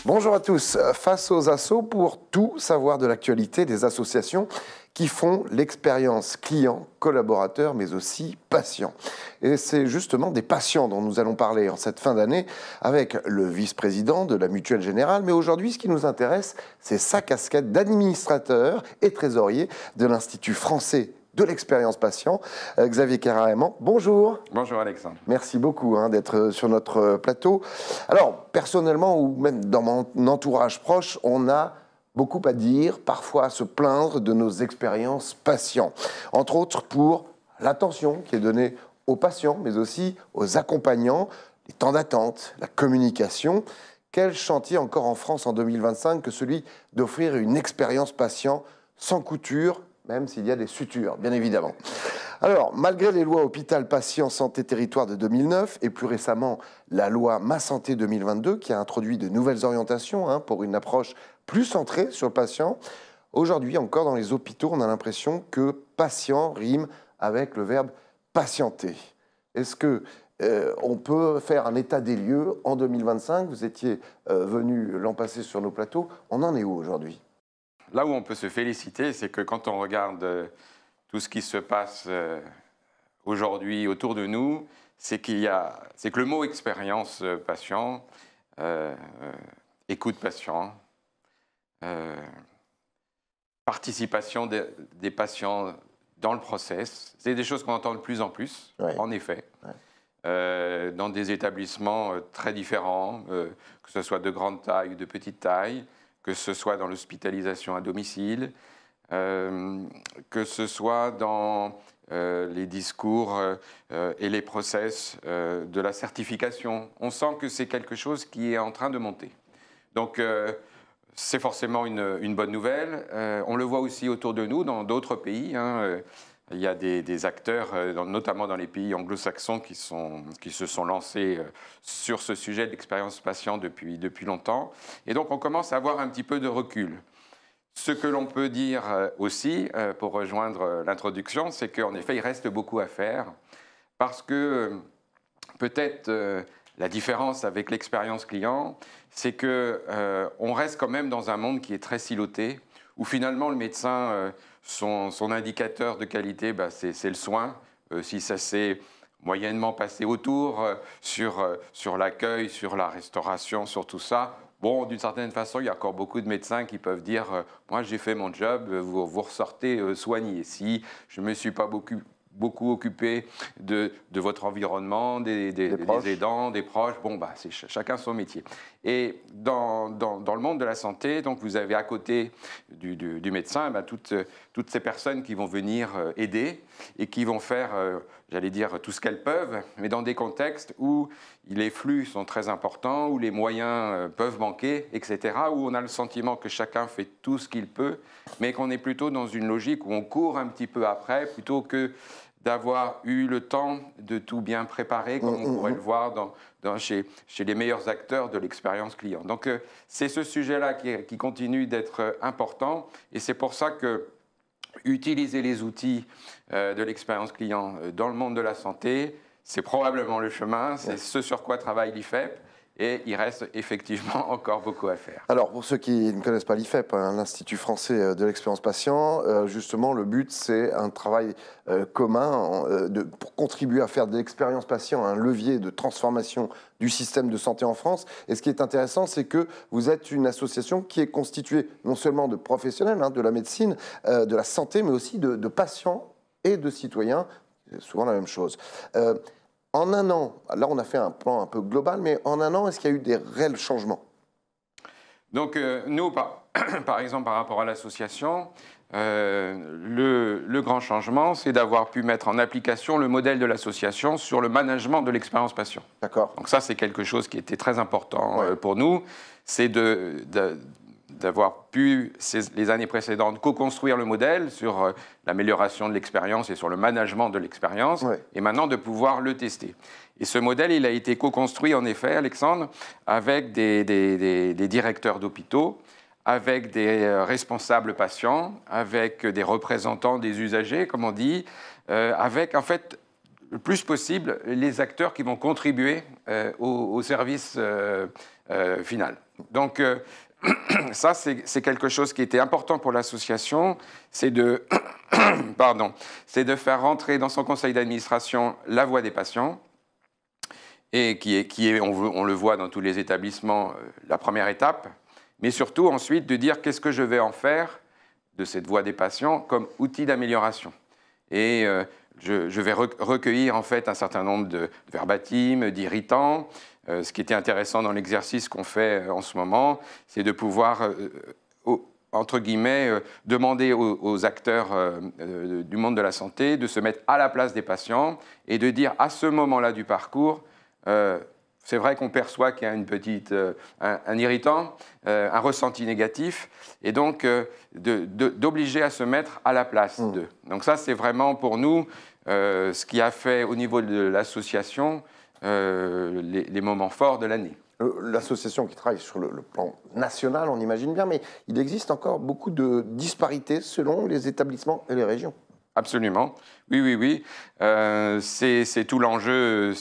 Bonjour à tous. Face aux assos, pour tout savoir de l'actualité des associations qui font l'expérience client, collaborateur, mais aussi patient. Et c'est justement des patients dont nous allons parler en cette fin d'année avec le vice-président de la Mutuelle Générale. Mais aujourd'hui, ce qui nous intéresse, c'est sa casquette d'administrateur et trésorier de l'Institut français de l'expérience patient. Xavier Karaman, bonjour. Bonjour Alexandre. Merci beaucoup d'être sur notre plateau. Alors, personnellement, ou même dans mon entourage proche, on a beaucoup à dire, parfois à se plaindre de nos expériences patients. Entre autres pour l'attention qui est donnée aux patients, mais aussi aux accompagnants, les temps d'attente, la communication. Quel chantier encore en France en 2025 que celui d'offrir une expérience patient sans couture, même s'il y a des sutures, bien évidemment. Alors, malgré les lois Hôpital, Patient, Santé, Territoire de 2009 et plus récemment la loi Ma Santé 2022 qui a introduit de nouvelles orientations pour une approche plus centrée sur le patient, aujourd'hui encore dans les hôpitaux, on a l'impression que patient rime avec le verbe patienter. Est-ce que on peut faire un état des lieux en 2025? Vous étiez venu l'an passé sur nos plateaux. On en est où aujourd'hui? Là où on peut se féliciter, c'est que quand on regarde tout ce qui se passe aujourd'hui autour de nous, c'est que le mot expérience patient, écoute patient, participation des patients dans le process, c'est des choses qu'on entend de plus en plus, en effet, dans des établissements très différents, que ce soit de grande taille ou de petite taille, que ce soit dans l'hospitalisation à domicile, que ce soit dans les discours et les process de la certification. On sent que c'est quelque chose qui est en train de monter. Donc, c'est forcément une bonne nouvelle. On le voit aussi autour de nous, dans d'autres pays. Il y a des acteurs, notamment dans les pays anglo-saxons, qui se sont lancés sur ce sujet de l'expérience patient depuis longtemps. Et donc, on commence à avoir un petit peu de recul. Ce que l'on peut dire aussi, pour rejoindre l'introduction, c'est qu'en effet, il reste beaucoup à faire, parce que peut-être la différence avec l'expérience client, c'est qu'on reste quand même dans un monde qui est très siloté, où finalement le médecin, son indicateur de qualité, c'est le soin. Si ça s'est moyennement passé autour, sur l'accueil, sur la restauration, sur tout ça, bon, d'une certaine façon, il y a encore beaucoup de médecins qui peuvent dire moi j'ai fait mon job, vous ressortez soigné. Si je ne me suis pas beaucoup occupé de votre environnement, des aidants, des proches. Bon, c'est chacun son métier. Et dans le monde de la santé, donc vous avez à côté du médecin toutes ces personnes qui vont venir aider et qui vont faire, j'allais dire, tout ce qu'elles peuvent, mais dans des contextes où les flux sont très importants, où les moyens peuvent manquer, etc., où on a le sentiment que chacun fait tout ce qu'il peut, mais qu'on est plutôt dans une logique où on court un petit peu après, plutôt que d'avoir eu le temps de tout bien préparer, comme on pourrait le voir chez les meilleurs acteurs de l'expérience client. Donc, c'est ce sujet-là qui continue d'être important, et c'est pour ça que utiliser les outils de l'expérience client dans le monde de la santé, c'est probablement le chemin, c'est ce sur quoi travaille l'IFEP. Et il reste effectivement encore beaucoup à faire. Alors, pour ceux qui ne connaissent pas l'IFEP, l'Institut français de l'expérience patient, justement, le but, c'est un travail commun pour contribuer à faire de l'expérience patient un levier de transformation du système de santé en France. Et ce qui est intéressant, c'est que vous êtes une association qui est constituée non seulement de professionnels de la médecine, de la santé, mais aussi de patients et de citoyens. C'est souvent la même chose. En un an, là on a fait un plan un peu global, mais en un an, est-ce qu'il y a eu des réels changements? Donc nous, par exemple, par rapport à l'association, le grand changement, c'est d'avoir pu mettre en application le modèle de l'association sur le management de l'expérience patient. D'accord. Donc ça, c'est quelque chose qui était très important pour nous, c'est d'avoir pu, les années précédentes, co-construire le modèle sur l'amélioration de l'expérience et sur le management de l'expérience, et maintenant de pouvoir le tester. Et ce modèle, il a été co-construit, en effet, Alexandre, avec des directeurs d'hôpitaux, avec des responsables patients, avec des représentants des usagers, comme on dit, avec, en fait, le plus possible, les acteurs qui vont contribuer au service final. Donc, ça, c'est quelque chose qui était important pour l'association, c'est de, c'est de faire rentrer dans son conseil d'administration la voix des patients, et qui est on le voit dans tous les établissements, la première étape, mais surtout ensuite de dire qu'est-ce que je vais en faire de cette voix des patients comme outil d'amélioration. Et je vais recueillir en fait un certain nombre de verbatim, d'irritants. Ce qui était intéressant dans l'exercice qu'on fait en ce moment, c'est de pouvoir, entre guillemets, demander aux acteurs du monde de la santé de se mettre à la place des patients et de dire à ce moment-là du parcours, c'est vrai qu'on perçoit qu'il y a une petite, un irritant, un ressenti négatif, et donc d'obliger à se mettre à la place d'eux. Donc ça, c'est vraiment pour nous ce qui a fait au niveau de l'association les moments forts de l'année. L'association qui travaille sur le plan national, on imagine bien, mais il existe encore beaucoup de disparités selon les établissements et les régions. Absolument, oui. C'est tout l'enjeu,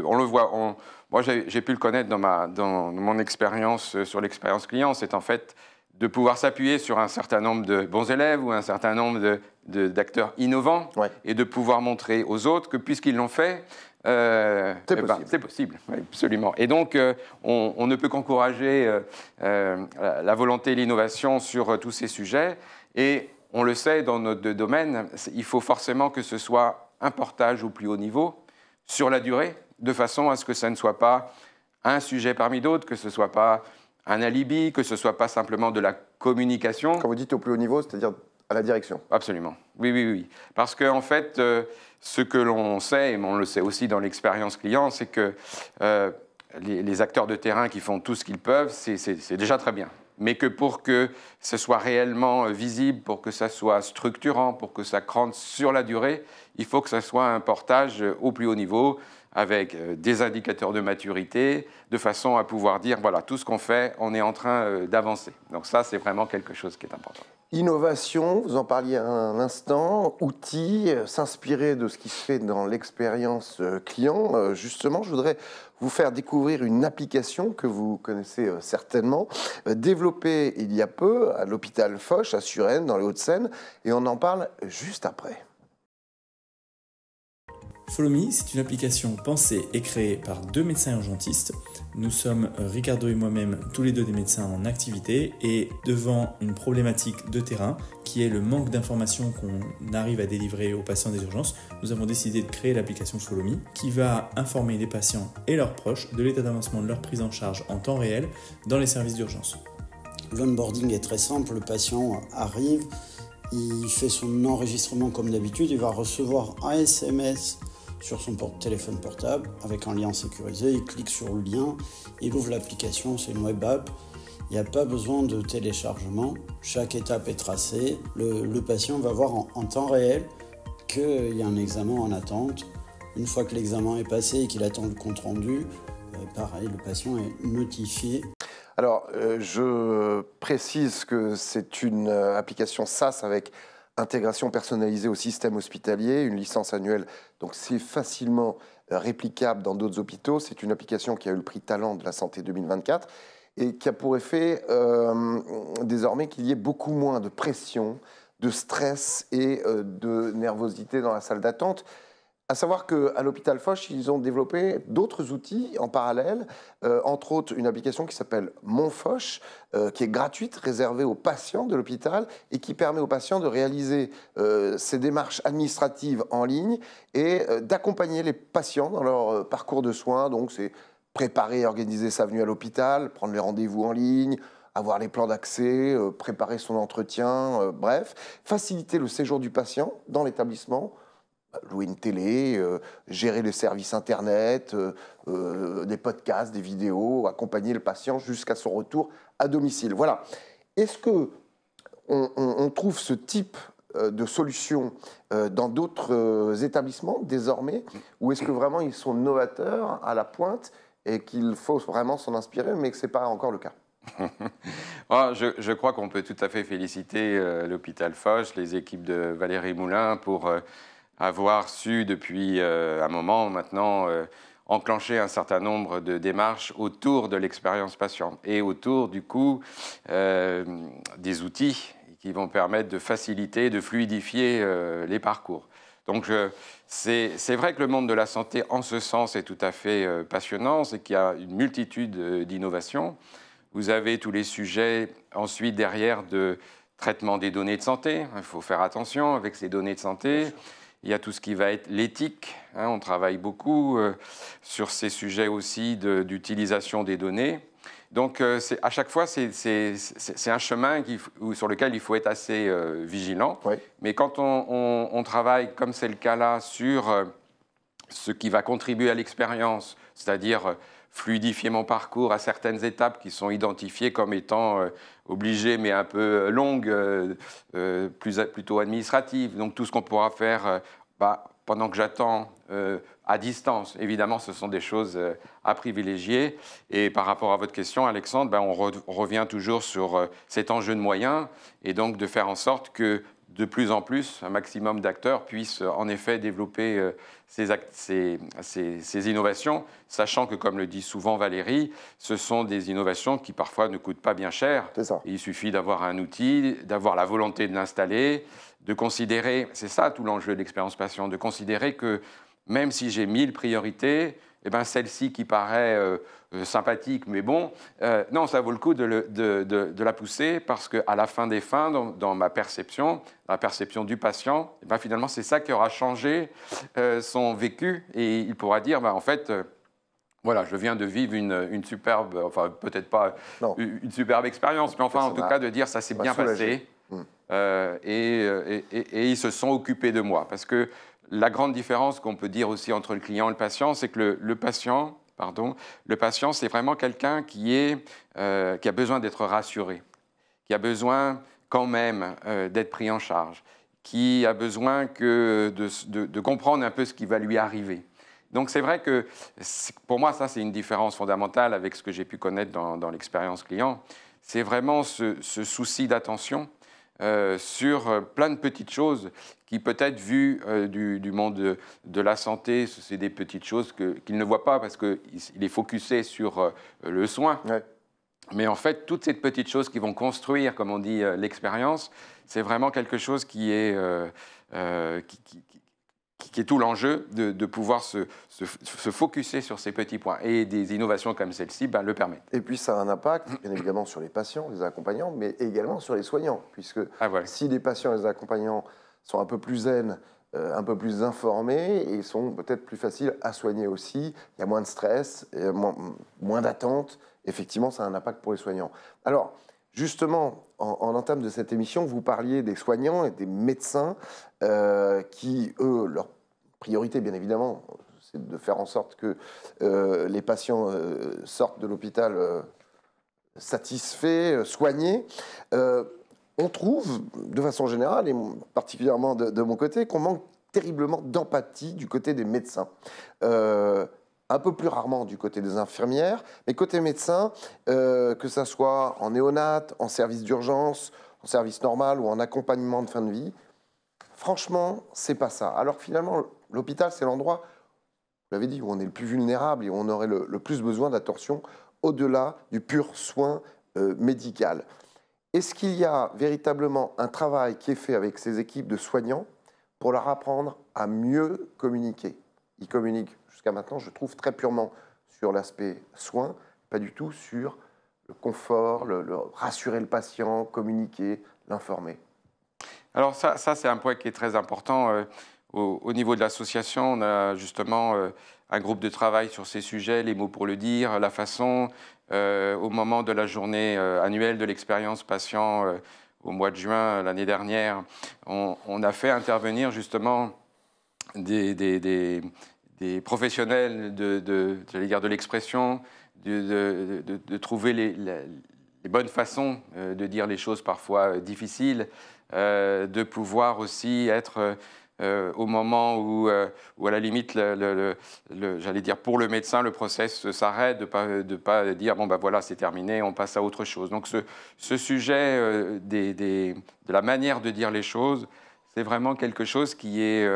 on le voit, moi j'ai pu le connaître dans mon expérience sur l'expérience client, c'est en fait de pouvoir s'appuyer sur un certain nombre de bons élèves ou un certain nombre d'acteurs innovants, ouais, et de pouvoir montrer aux autres que puisqu'ils l'ont fait, c'est possible, oui, absolument. Et donc, on ne peut qu'encourager la volonté et l'innovation sur tous ces sujets. Et on le sait, dans notre domaine, il faut forcément que ce soit un portage au plus haut niveau, sur la durée, de façon à ce que ça ne soit pas un sujet parmi d'autres, que ce ne soit pas un alibi, que ce ne soit pas simplement de la communication. Quand vous dites au plus haut niveau, c'est-à-dire à la direction? Absolument, oui. Parce qu'en fait, ce que l'on sait, et on le sait aussi dans l'expérience client, c'est que les acteurs de terrain qui font tout ce qu'ils peuvent, c'est déjà très bien. Mais que pour que ce soit réellement visible, pour que ça soit structurant, pour que ça crante sur la durée, il faut que ça soit un portage au plus haut niveau, avec des indicateurs de maturité, de façon à pouvoir dire, voilà, tout ce qu'on fait, on est en train d'avancer. Donc ça, c'est vraiment quelque chose qui est important. Innovation, vous en parliez un instant, outils, s'inspirer de ce qui se fait dans l'expérience client. Justement, je voudrais vous faire découvrir une application que vous connaissez certainement, développée il y a peu à l'hôpital Foch, à Suresnes, dans les Hauts-de-Seine, et on en parle juste après. Follow Me, c'est une application pensée et créée par deux médecins urgentistes. Nous sommes, Ricardo et moi-même, tous les deux des médecins en activité, et devant une problématique de terrain qui est le manque d'informations qu'on arrive à délivrer aux patients des urgences, nous avons décidé de créer l'application Follow Me qui va informer les patients et leurs proches de l'état d'avancement de leur prise en charge en temps réel dans les services d'urgence. L'onboarding est très simple, le patient arrive, il fait son enregistrement comme d'habitude, il va recevoir un SMS sur son téléphone portable avec un lien sécurisé, il clique sur le lien, il ouvre l'application, c'est une web app, il n'y a pas besoin de téléchargement, chaque étape est tracée, le patient va voir en temps réel qu'il y a un examen en attente. Une fois que l'examen est passé et qu'il attend le compte rendu, pareil, le patient est notifié. Alors, je précise que c'est une application SaaS avec intégration personnalisée au système hospitalier, une licence annuelle, donc c'est facilement réplicable dans d'autres hôpitaux. C'est une application qui a eu le prix Talent de la santé 2024 et qui a pour effet désormais qu'il y ait beaucoup moins de pression, de stress et de nervosité dans la salle d'attente. À savoir qu'à l'hôpital Foch, ils ont développé d'autres outils en parallèle, entre autres une application qui s'appelle Mon Foch, qui est gratuite, réservée aux patients de l'hôpital et qui permet aux patients de réaliser ces démarches administratives en ligne et d'accompagner les patients dans leur parcours de soins. Donc c'est préparer et organiser sa venue à l'hôpital, prendre les rendez-vous en ligne, avoir les plans d'accès, préparer son entretien, bref, faciliter le séjour du patient dans l'établissement, louer une télé, gérer les services Internet, des podcasts, des vidéos, accompagner le patient jusqu'à son retour à domicile. Voilà. Est-ce qu'on trouve ce type de solution dans d'autres établissements désormais, ou est-ce que vraiment ils sont novateurs, à la pointe, et qu'il faut vraiment s'en inspirer, mais que ce n'est pas encore le cas? Je crois qu'on peut tout à fait féliciter l'hôpital Foch, les équipes de Valérie Moulin pour avoir su depuis un moment maintenant enclencher un certain nombre de démarches autour de l'expérience patient et autour, du coup, des outils qui vont permettre de faciliter, de fluidifier les parcours. Donc, c'est vrai que le monde de la santé, en ce sens, est tout à fait passionnant, c'est qu'il y a une multitude d'innovations. Vous avez tous les sujets, ensuite, derrière, de traitement des données de santé. Il faut faire attention avec ces données de santé. Il y a tout ce qui va être l'éthique. On travaille beaucoup sur ces sujets aussi d'utilisation des données. Donc, à chaque fois, c'est un chemin sur lequel il faut être assez vigilant. Oui. Mais quand on travaille, comme c'est le cas là, sur ce qui va contribuer à l'expérience, c'est-à-dire fluidifier mon parcours à certaines étapes qui sont identifiées comme étant obligées, mais un peu longues, plutôt administratives. Donc, tout ce qu'on pourra faire pendant que j'attends à distance, évidemment, ce sont des choses à privilégier. Et par rapport à votre question, Alexandre, on revient toujours sur cet enjeu de moyens et donc de faire en sorte que de plus en plus, un maximum d'acteurs puissent en effet développer ces innovations, sachant que, comme le dit souvent Valérie, ce sont des innovations qui parfois ne coûtent pas bien cher. C'est ça. Il suffit d'avoir un outil, d'avoir la volonté de l'installer, de considérer, c'est ça tout l'enjeu de l'expérience patient, de considérer que même si j'ai 1000 priorités, celle-ci qui paraît sympathique, mais bon, non, ça vaut le coup de la pousser parce qu'à la fin des fins, dans ma perception, la perception du patient, finalement, c'est ça qui aura changé son vécu et il pourra dire, en fait, voilà, je viens de vivre une superbe, enfin peut-être pas une superbe expérience, mais enfin en tout cas de dire ça s'est bien passé et ils se sont occupés de moi. Parce que la grande différence qu'on peut dire aussi entre le client et le patient, c'est que le patient, c'est vraiment quelqu'un qui a besoin d'être rassuré, qui a besoin quand même d'être pris en charge, qui a besoin de comprendre un peu ce qui va lui arriver. Donc c'est vrai que pour moi, ça c'est une différence fondamentale avec ce que j'ai pu connaître dans l'expérience client. C'est vraiment ce souci d'attention sur plein de petites choses qui peut-être vues du monde de la santé, c'est des petites choses qu'il ne voit pas parce qu'il est focusé sur le soin. Ouais. Mais en fait, toutes ces petites choses qui vont construire, comme on dit, l'expérience, c'est vraiment quelque chose qui est tout l'enjeu de pouvoir se focuser sur ces petits points. Et des innovations comme celle-ci le permettent. Et puis ça a un impact, bien évidemment, sur les patients, les accompagnants, mais également sur les soignants. Puisque si les patients et les accompagnants sont un peu plus zen, un peu plus informés, et sont peut-être plus faciles à soigner aussi, il y a moins de stress, moins d'attente, effectivement, ça a un impact pour les soignants. Alors, justement, en entame de cette émission, vous parliez des soignants et des médecins qui, eux, leur priorité, bien évidemment, c'est de faire en sorte que les patients sortent de l'hôpital satisfaits, soignés. On trouve, de façon générale, et particulièrement de mon côté, qu'on manque terriblement d'empathie du côté des médecins. Un peu plus rarement du côté des infirmières, mais côté médecin, que ça soit en néonat, en service d'urgence, en service normal ou en accompagnement de fin de vie, franchement, c'est pas ça. Alors finalement, l'hôpital, c'est l'endroit, vous l'avez dit, où on est le plus vulnérable et où on aurait le plus besoin d'attention au-delà du pur soin médical. Est-ce qu'il y a véritablement un travail qui est fait avec ces équipes de soignants pour leur apprendre à mieux communiquer? Ils communiquent jusqu'à maintenant, je trouve, très purement sur l'aspect soin, pas du tout sur le confort, le rassurer le patient, communiquer, l'informer. Alors ça c'est un point qui est très important. Au niveau de l'association, on a justement un groupe de travail sur ces sujets, les mots pour le dire, la façon, au moment de la journée annuelle de l'expérience patient, au mois de juin l'année dernière, on a fait intervenir justement des professionnels de l'expression, de trouver les bonnes façons de dire les choses parfois difficiles, de pouvoir aussi être au moment où à la limite, j'allais dire pour le médecin, le process s'arrête, de pas dire bon ben voilà c'est terminé, on passe à autre chose. Donc ce sujet de la manière de dire les choses, c'est vraiment quelque chose qui est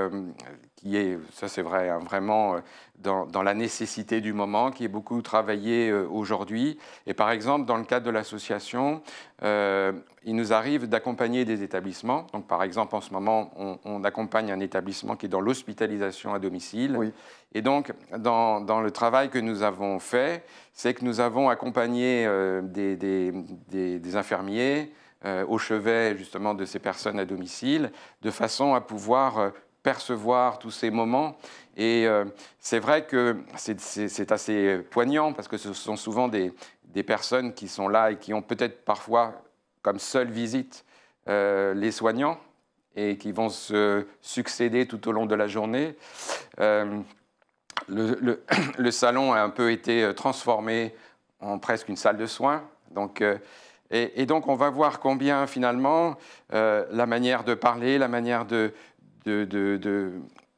ça c'est vrai, hein, vraiment dans la nécessité du moment, qui est beaucoup travaillé aujourd'hui. Et par exemple, dans le cadre de l'association, il nous arrive d'accompagner des établissements. Donc par exemple, en ce moment, on accompagne un établissement qui est dans l'hospitalisation à domicile. Oui. Et donc, dans le travail que nous avons fait, c'est que nous avons accompagné des infirmiers au chevet justement de ces personnes à domicile, de façon à pouvoir percevoir tous ces moments. Et c'est vrai que c'est assez poignant parce que ce sont souvent des personnes qui sont là et qui ont peut-être parfois comme seule visite les soignants et qui vont se succéder tout au long de la journée. Le salon a un peu été transformé en presque une salle de soins. Donc, et donc, on va voir combien, finalement, la manière de parler, la manière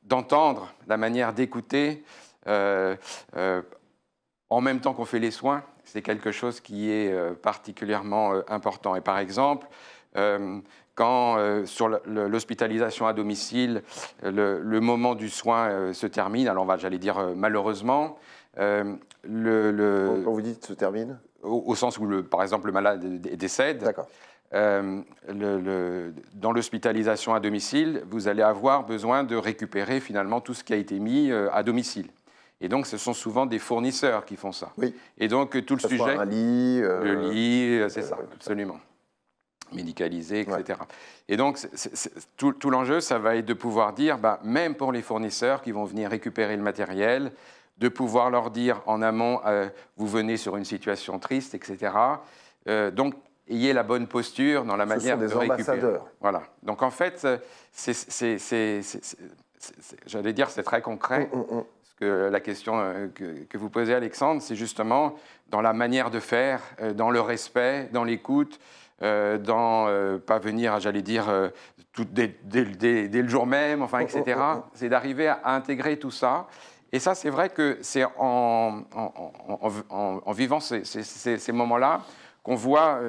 d'entendre, la manière d'écouter, en même temps qu'on fait les soins, c'est quelque chose qui est particulièrement important. Et par exemple, quand sur l'hospitalisation à domicile, le moment du soin se termine, alors j'allais dire malheureusement, Quand vous dites se termine, au sens où, par exemple, le malade décède. D'accord. Dans l'hospitalisation à domicile, vous allez avoir besoin de récupérer finalement tout ce qui a été mis à domicile. Et donc, ce sont souvent des fournisseurs qui font ça. Oui. Et donc, tout le sujet... Un lit... Le lit, c'est ça, absolument. Médicalisé, etc. Ouais. Et donc, tout l'enjeu, ça va être de pouvoir dire, même pour les fournisseurs qui vont venir récupérer le matériel, de pouvoir leur dire en amont, vous venez sur une situation triste, etc. Donc, ayez la bonne posture dans la manière de récupérer. Ce sont des ambassadeurs. Voilà. Donc, en fait, j'allais dire, c'est très concret. Parce que la question que vous posez, Alexandre, c'est justement dans la manière de faire, dans le respect, dans l'écoute, dans pas venir, j'allais dire, dès le jour même, enfin, etc. C'est d'arriver à intégrer tout ça. Et ça, c'est vrai que c'est en vivant ces moments-là qu'on voit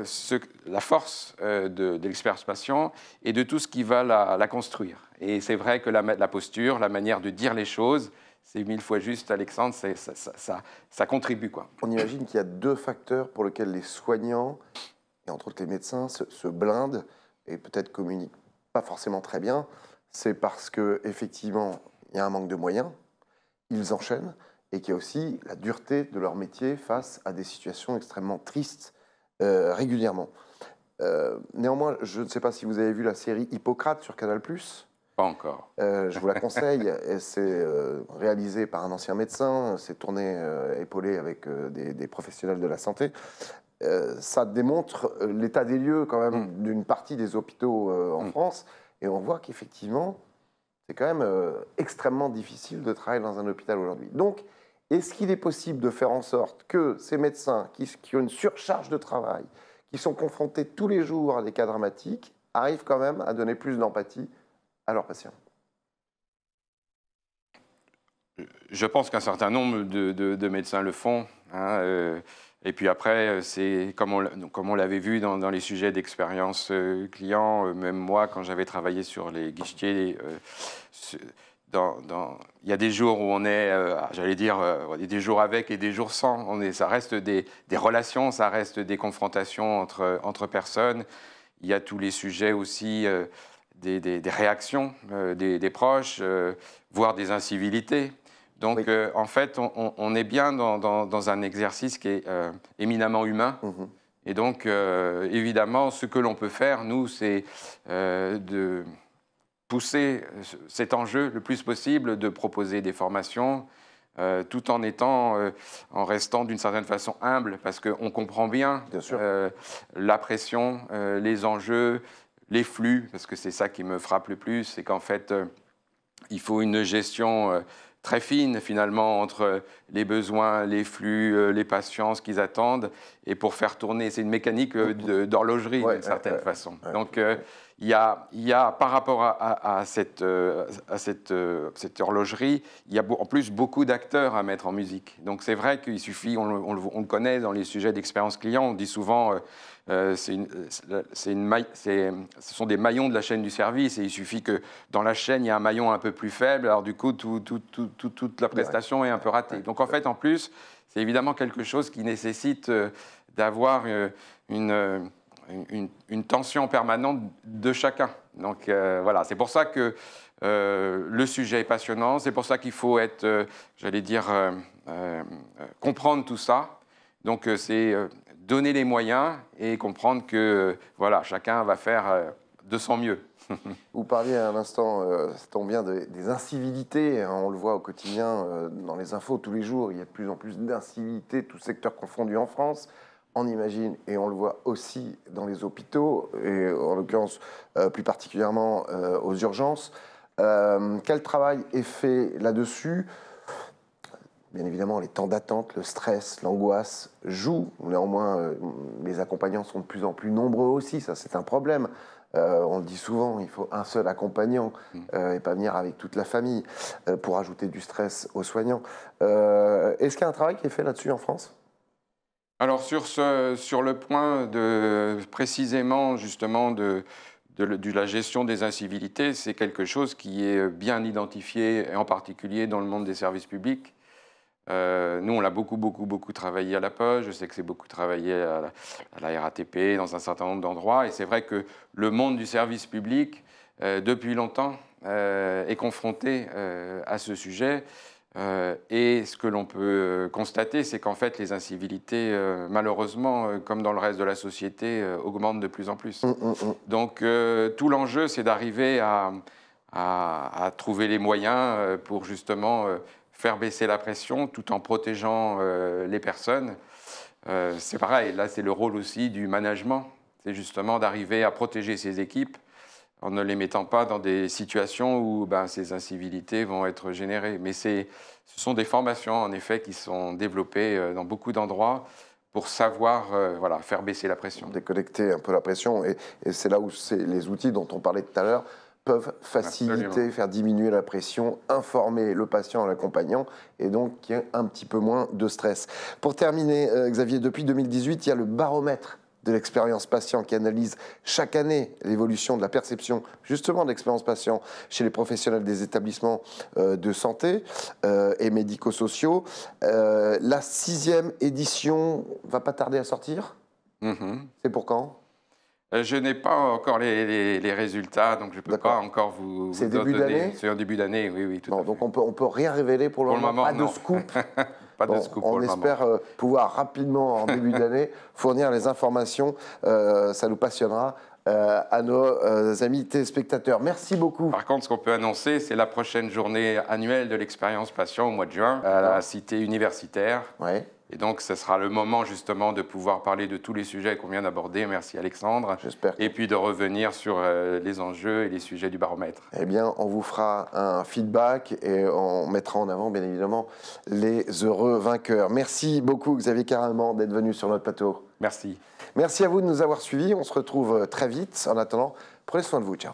la force de l'expérience patient et de tout ce qui va la construire. Et c'est vrai que la posture, la manière de dire les choses, c'est 1000 fois juste, Alexandre, ça contribue, quoi. On imagine qu'il y a deux facteurs pour lesquels les soignants, et entre autres les médecins, se blindent et peut-être communiquent pas forcément très bien. C'est parce qu'effectivement, il y a un manque de moyens, ils enchaînent, et qu'il y a aussi la dureté de leur métier face à des situations extrêmement tristes régulièrement. Néanmoins, je ne sais pas si vous avez vu la série Hippocrate sur Canal+. Pas encore. Je vous la conseille. C'est réalisé par un ancien médecin. C'est tourné, épaulé avec des professionnels de la santé. Ça démontre l'état des lieux quand même d'une partie des hôpitaux en France. Et on voit qu'effectivement, c'est quand même extrêmement difficile de travailler dans un hôpital aujourd'hui. Donc, est-ce qu'il est possible de faire en sorte que ces médecins qui ont une surcharge de travail, qui sont confrontés tous les jours à des cas dramatiques, arrivent quand même à donner plus d'empathie à leurs patients? Je pense qu'un certain nombre de médecins le font. Et puis après, c'est comme on l'avait vu dans les sujets d'expérience client, même moi, quand j'avais travaillé sur les guichetiers, il y a des jours où on est, j'allais dire, des jours avec et des jours sans. Ça reste des relations, ça reste des confrontations entre personnes. Il y a tous les sujets aussi des réactions des proches, voire des incivilités. Donc, oui. En fait, on est bien dans un exercice qui est éminemment humain. Et donc, évidemment, ce que l'on peut faire, nous, c'est de pousser cet enjeu le plus possible, de proposer des formations, tout en restant d'une certaine façon humble, parce qu'on comprend bien la pression, les enjeux, les flux, parce que c'est ça qui me frappe le plus, c'est qu'en fait, il faut une gestion très fine, finalement, entre les besoins, les flux, les patients, ce qu'ils attendent, et pour faire tourner, c'est une mécanique d'horlogerie, d'une certaine façon. Donc, il y a par rapport à cette horlogerie, il y a en plus beaucoup d'acteurs à mettre en musique. Donc c'est vrai qu'il suffit, on le connaît dans les sujets d'expérience client, on dit souvent ce sont des maillons de la chaîne du service et il suffit que dans la chaîne, il y a un maillon un peu plus faible, alors du coup, toute la prestation est un peu ratée. Donc en fait, en plus, c'est évidemment quelque chose qui nécessite d'avoir une tension permanente de chacun. Donc voilà, c'est pour ça que le sujet est passionnant, c'est pour ça qu'il faut être, comprendre tout ça. Donc c'est donner les moyens et comprendre que voilà, chacun va faire de son mieux. Vous parliez à l'instant, ça tombe bien, des incivilités, hein, on le voit au quotidien dans les infos tous les jours, il y a de plus en plus d'incivilités, tous secteurs confondus en France. On imagine, et on le voit aussi dans les hôpitaux, et en l'occurrence plus particulièrement aux urgences. Quel travail est fait là-dessus? Bien évidemment, les temps d'attente, le stress, l'angoisse jouent. Néanmoins, les accompagnants sont de plus en plus nombreux aussi, ça c'est un problème. On le dit souvent, il faut un seul accompagnant et pas venir avec toute la famille pour ajouter du stress aux soignants. Est-ce qu'il y a un travail qui est fait là-dessus en France ? Alors sur le point précisément justement de la gestion des incivilités, c'est quelque chose qui est bien identifié, et en particulier dans le monde des services publics. Nous, on l'a beaucoup travaillé à la Poste, je sais que c'est beaucoup travaillé à la RATP, dans un certain nombre d'endroits, et c'est vrai que le monde du service public, depuis longtemps, est confronté à ce sujet. Et ce que l'on peut constater, c'est qu'en fait, les incivilités, malheureusement, comme dans le reste de la société, augmentent de plus en plus. Donc, tout l'enjeu, c'est d'arriver à trouver les moyens pour justement faire baisser la pression tout en protégeant les personnes. C'est pareil, là, c'est le rôle aussi du management. C'est justement d'arriver à protéger ses équipes en ne les mettant pas dans des situations où ces incivilités vont être générées. Mais ce sont des formations, en effet, qui sont développées dans beaucoup d'endroits pour savoir faire baisser la pression. Déconnecter un peu la pression, et c'est là où les outils dont on parlait tout à l'heure peuvent faciliter, absolument, faire diminuer la pression, informer le patient, l'accompagnant, et donc qu'il y ait un petit peu moins de stress. Pour terminer, Xavier, depuis 2018, il y a le baromètre de l'expérience patient qui analyse chaque année l'évolution de la perception justement de l'expérience patient chez les professionnels des établissements de santé et médico-sociaux. La 6e édition va pas tarder à sortir. C'est pour quand ? Je n'ai pas encore les résultats, donc je ne peux pas encore vous C'est début d'année ? C'est en début d'année, oui, tout à fait. Donc on peut rien révéler pour le moment, pas de scoop. Pas de scoop pour le moment. On espère pouvoir rapidement, en début d'année, fournir les informations. Ça nous passionnera à nos amis téléspectateurs. Merci beaucoup. Par contre, ce qu'on peut annoncer, c'est la prochaine journée annuelle de l'expérience patient au mois de juin à la cité universitaire. Ouais. Et donc, ce sera le moment justement de pouvoir parler de tous les sujets qu'on vient d'aborder. Merci Alexandre. J'espère. Et puis de revenir sur les enjeux et les sujets du baromètre. Eh bien, on vous fera un feedback et on mettra en avant, bien évidemment, les heureux vainqueurs. Merci beaucoup, Xavier Caraman, d'être venu sur notre plateau. Merci. Merci à vous de nous avoir suivis. On se retrouve très vite. En attendant, prenez soin de vous. Ciao.